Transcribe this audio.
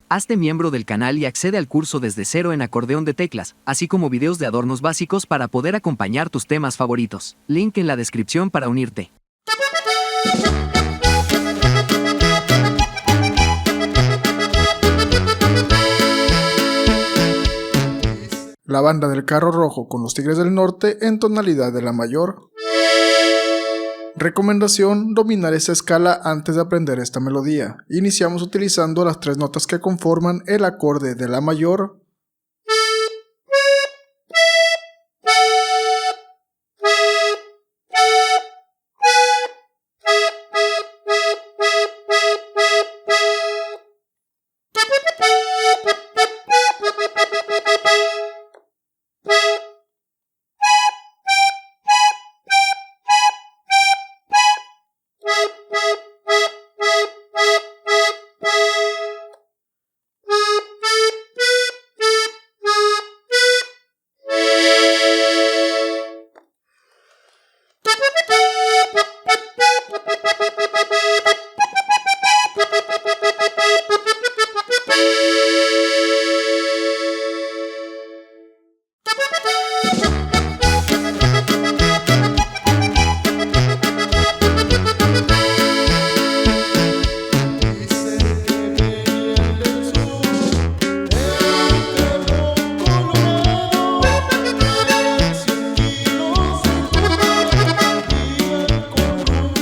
Hazte miembro del canal y accede al curso desde cero en Acordeón de Teclas, así como videos de adornos básicos para poder acompañar tus temas favoritos. Link en la descripción para unirte. La banda del Carro Rojo con los Tigres del Norte en tonalidad de la mayor. Recomendación: dominar esta escala antes de aprender esta melodía. Iniciamos utilizando las tres notas que conforman el acorde de la mayor,